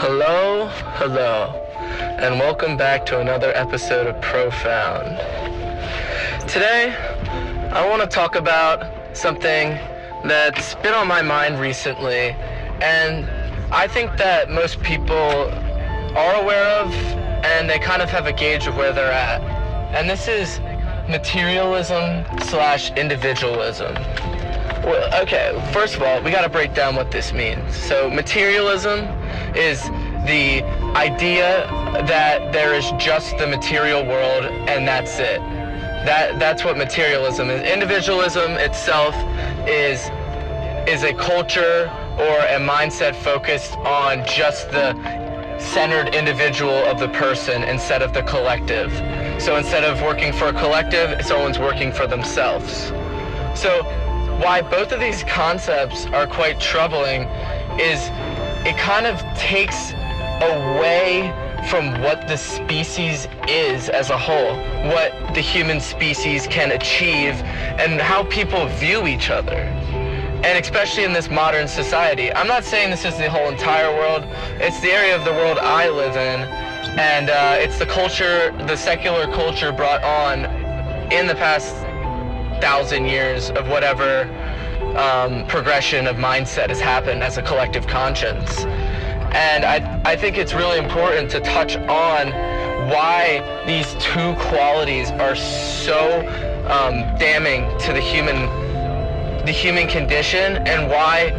Hello, and welcome back to another episode of Profound. Today, I want to talk about something that's been on my mind recently, and I think that most people are aware of, and they kind of have a gauge of where they're at. And this is materialism / individualism. Well, okay, first of all, we got to break down what this means. So materialism is the idea that there is just the material world and that's it. That's what materialism is. Individualism itself is a culture or a mindset focused on just the centered individual of the person instead of the collective. So instead of working for a collective, someone's working for themselves. So why both of these concepts are quite troubling is it kind of takes away from what the species is as a whole, what the human species can achieve, and how people view each other. And especially in this modern society. I'm not saying this is the whole entire world, it's the area of the world I live in, and it's the culture, the secular culture brought on in the past 1,000 years of whatever progression of mindset has happened as a collective conscience. And I think it's really important to touch on why these two qualities are so damning to the human condition, and why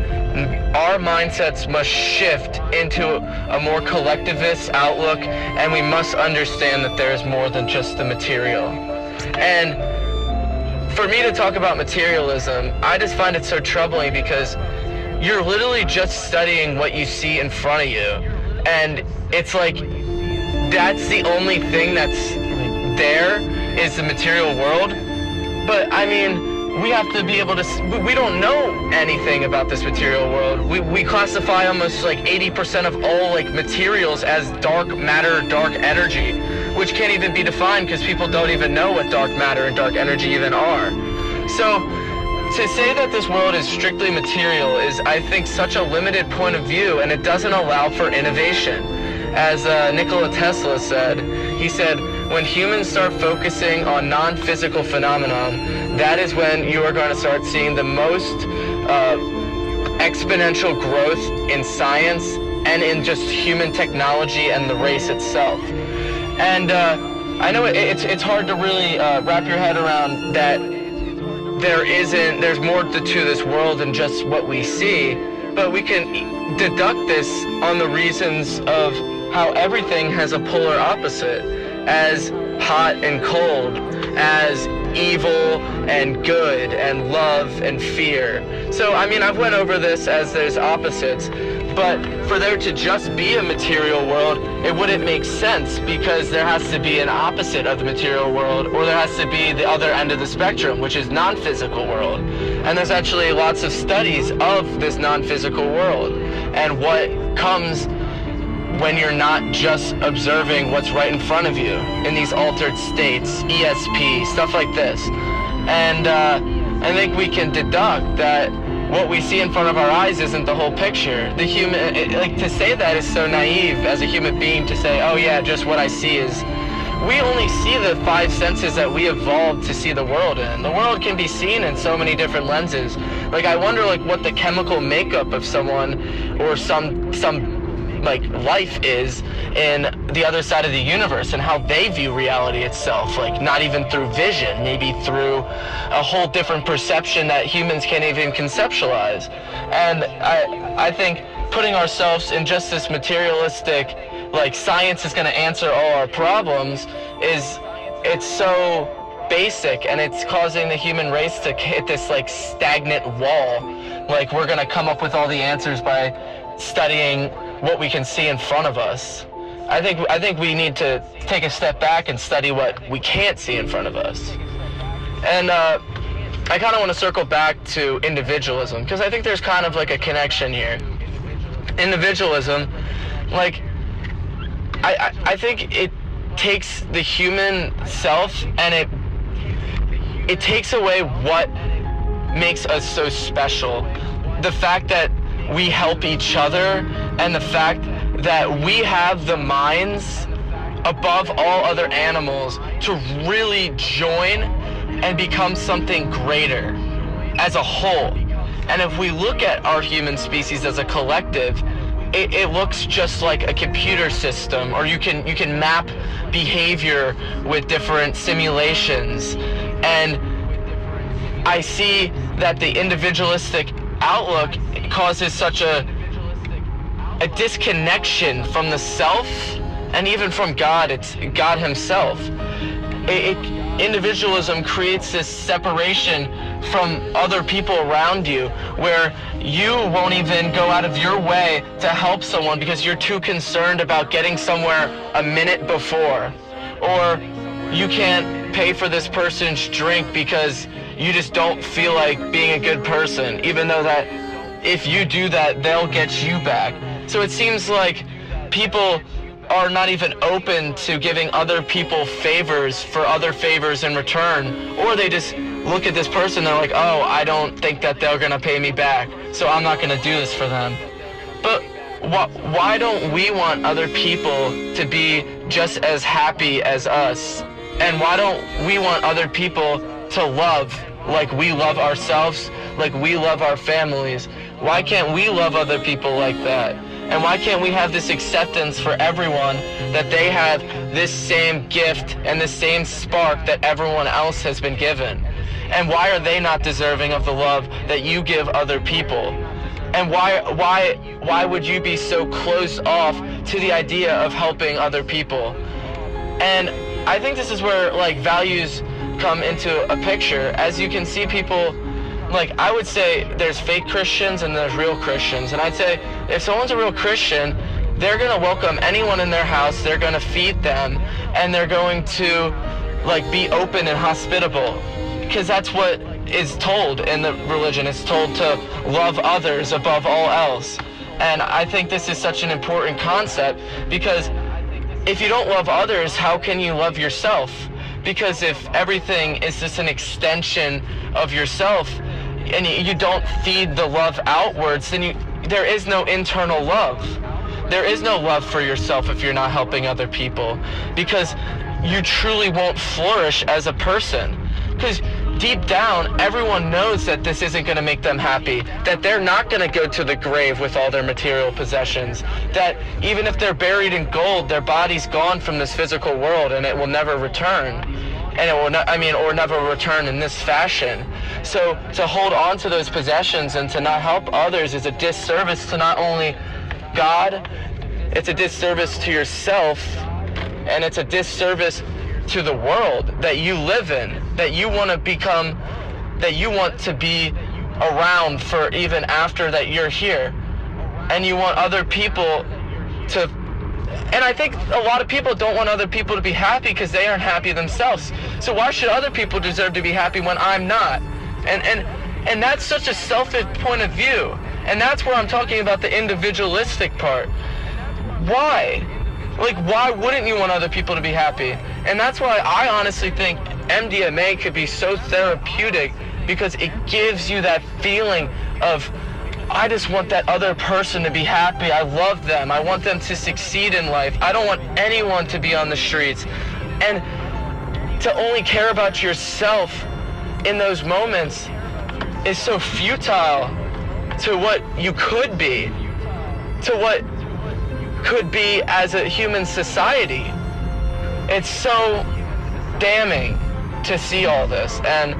our mindsets must shift into a more collectivist outlook, and we must understand that there is more than just the material. And for me to talk about materialism, I just find it so troubling because you're literally just studying what you see in front of you. And it's like, that's the only thing that's there is the material world. But I mean, we have to be able to, we don't know anything about this material world. We classify almost like 80% of all like materials as dark matter, dark energy, which can't even be defined because people don't even know what dark matter and dark energy even are. So to say that this world is strictly material is, I think, such a limited point of view, and it doesn't allow for innovation. As Nikola Tesla said, he said, when humans start focusing on non-physical phenomenon, that is when you are going to start seeing the most exponential growth in science and in just human technology and the race itself. And I know it's hard to really wrap your head around that there's more to this world than just what we see, but we can deduct this on the reasons of how everything has a polar opposite, as hot and cold, as evil and good, and love and fear. So, I mean, I've went over this as there's opposites, but for there to just be a material world, it wouldn't make sense, because there has to be an opposite of the material world, or there has to be the other end of the spectrum, which is non-physical world. And there's actually lots of studies of this non-physical world, and what comes when you're not just observing what's right in front of you in these altered states, ESP, stuff like this. And I think we can deduct that what we see in front of our eyes isn't the whole picture. The human, to say that is so naive as a human being, to say, oh yeah, just what I see is, we only see the 5 senses that we evolved to see the world in. The world can be seen in so many different lenses. Like, I wonder what the chemical makeup of someone or some life is in the other side of the universe, and how they view reality itself, not even through vision, maybe through a whole different perception that humans can't even conceptualize. And I think putting ourselves in just this materialistic, science is going to answer all our problems, it's so basic, and it's causing the human race to hit this stagnant wall. We're going to come up with all the answers by studying what we can see in front of us. I think we need to take a step back and study what we can't see in front of us. And I kind of want to circle back to individualism, because I think there's kind of a connection here. Individualism, I think it takes the human self, and it takes away what makes us so special. The fact that we help each other, and the fact that we have the minds above all other animals to really join and become something greater as a whole. And if we look at our human species as a collective, it looks just like a computer system, or you can map behavior with different simulations. And I see that the individualistic outlook causes such a disconnection from the self and even from God. It's God himself. Individualism creates this separation from other people around you, where you won't even go out of your way to help someone because you're too concerned about getting somewhere a minute before, or you can't pay for this person's drink because you just don't feel like being a good person, even though that if you do that, they'll get you back. So it seems like people are not even open to giving other people favors for other favors in return, or they just look at this person, they're like, oh, I don't think that they're gonna pay me back, so I'm not gonna do this for them. But why don't we want other people to be just as happy as us? And why don't we want other people to love like we love ourselves, like we love our families? Why can't we love other people like that? And why can't we have this acceptance for everyone, that they have this same gift and the same spark that everyone else has been given? And why are they not deserving of the love that you give other people? And why would you be so closed off to the idea of helping other people? And I think this is where like values come into a picture. As you can see, people, like, I would say there's fake Christians and there's real Christians. And I'd say if someone's a real Christian, they're going to welcome anyone in their house, they're going to feed them, and they're going to like be open and hospitable, because that's what is told in the religion. It's told to love others above all else. And I think this is such an important concept, because if you don't love others, how can you love yourself? Because if everything is just an extension of yourself and you don't feed the love outwards, then there is no internal love. There is no love for yourself if you're not helping other people, because you truly won't flourish as a person. Because deep down, everyone knows that this isn't going to make them happy, that they're not going to go to the grave with all their material possessions, that even if they're buried in gold, their body's gone from this physical world and it will never return. And it will or never return in this fashion. So to hold on to those possessions and to not help others is a disservice to not only God, it's a disservice to yourself, and it's a disservice to the world that you live in, that you want to become, that you want to be around for even after that you're here. And you want other people to, and I think a lot of people don't want other people to be happy because they aren't happy themselves. So why should other people deserve to be happy when I'm not? And that's such a selfish point of view. And that's where I'm talking about the individualistic part. Why? Like, why wouldn't you want other people to be happy? And that's why I honestly think MDMA could be so therapeutic, because it gives you that feeling of, I just want that other person to be happy. I love them. I want them to succeed in life. I don't want anyone to be on the streets. And to only care about yourself in those moments is so futile to what you could be, to what could be as a human society. It's so damning to see all this. And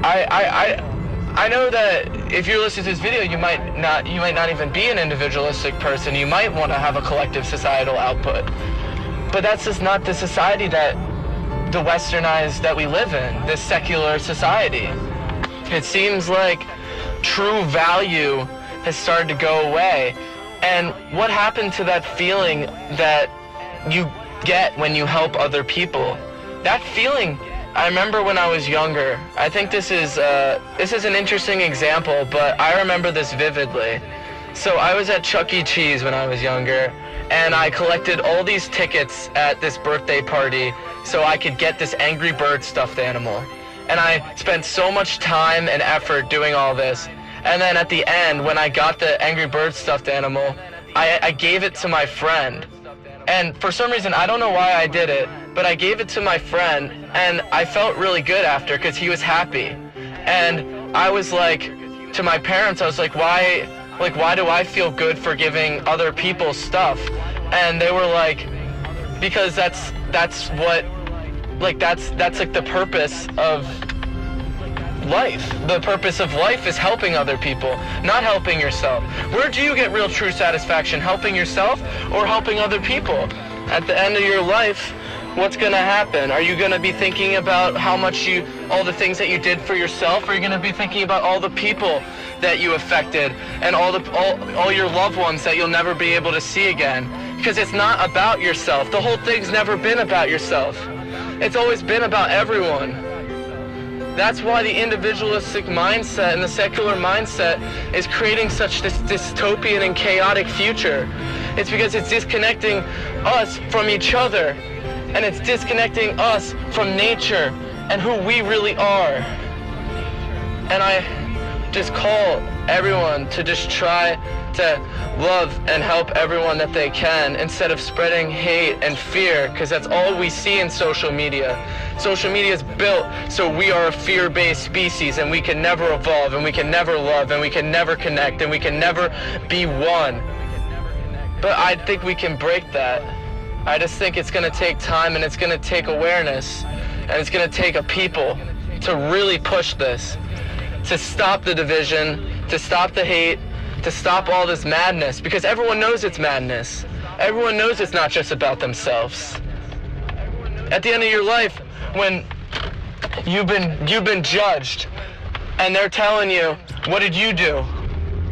I know that if you're listening to this video, you might not even be an individualistic person. You might want to have a collective societal output. But that's just not the society that the westernized that we live in, this secular society. It seems like true value has started to go away. And what happened to that feeling that you get when you help other people? That feeling, I remember when I was younger. I think this is an interesting example, but I remember this vividly. So I was at Chuck E. Cheese when I was younger, and I collected all these tickets at this birthday party so I could get this Angry Bird stuffed animal. And I spent so much time and effort doing all this. And then at the end, when I got the Angry Bird stuffed animal, I gave it to my friend. And for some reason, I don't know why I did it, but I gave it to my friend, and I felt really good after because he was happy. And I was like, to my parents, I was like, why do I feel good for giving other people stuff? And they were like, because that's like the purpose of life. The purpose of life is helping other people, not helping yourself. Where do you get real true satisfaction? Helping yourself or helping other people? At the end of your life, what's going to happen? Are you going to be thinking about all the things that you did for yourself, or are you going to be thinking about all the people that you affected and all your loved ones that you'll never be able to see again? Because it's not about yourself. The whole thing's never been about yourself. It's always been about everyone. That's why the individualistic mindset and the secular mindset is creating such this dystopian and chaotic future. It's because it's disconnecting us from each other, and it's disconnecting us from nature and who we really are. And I just call everyone to just try to love and help everyone that they can, instead of spreading hate and fear, because that's all we see in social media. Social media is built so we are a fear-based species, and we can never evolve, and we can never love, and we can never connect, and we can never be one. But I think we can break that. I just think it's going to take time, and it's going to take awareness, and it's going to take a people to really push this, to stop the division, to stop the hate, to stop all this madness, because everyone knows it's madness. Everyone knows it's not just about themselves. At the end of your life, when you've been judged, and they're telling you, what did you do?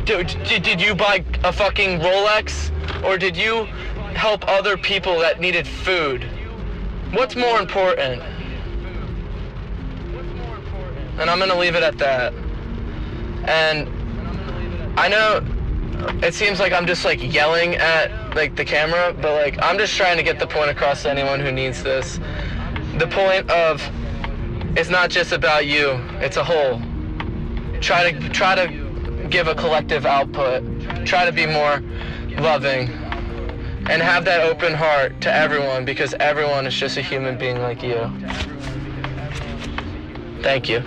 Did you buy a fucking Rolex? Or did you help other people that needed food? What's more important? And I'm gonna leave it at that. And I know it seems like I'm just like yelling at like the camera, but like I'm just trying to get the point across to anyone who needs this. The point of it's not just about you, it's a whole. Try to give a collective output. Try to be more loving. And have that open heart to everyone, because everyone is just a human being like you. Thank you.